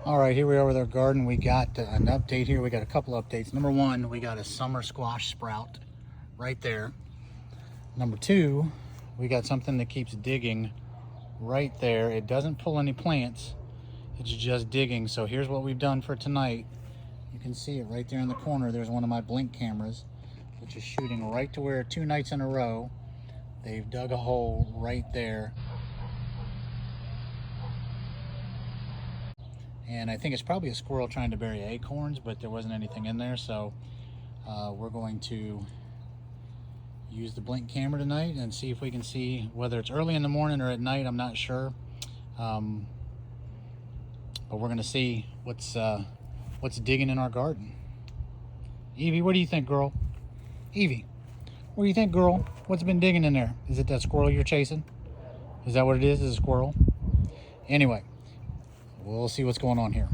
All right, here we are with our garden. We got an update here. We got a couple updates. Number one, we got a summer squash sprout right there. Number two, we got something that keeps digging right there. It doesn't pull any plants. It's just digging. So here's what we've done for tonight. You can see it right there in the corner. There's one of my blink cameras, which is shooting right to where 2 nights in a row, they've dug a hole right there. And I think it's probably a squirrel trying to bury acorns, but there wasn't anything in there. So we're going to use the blink camera tonight and see if we can see whether it's early in the morning or at night. I'm not sure. But we're going to see what's digging in our garden. Evie, what do you think, girl? Evie, what do you think, girl? What's been digging in there? Is it that squirrel you're chasing? Is that what it is? Is it a squirrel? Anyway, we'll see what's going on here.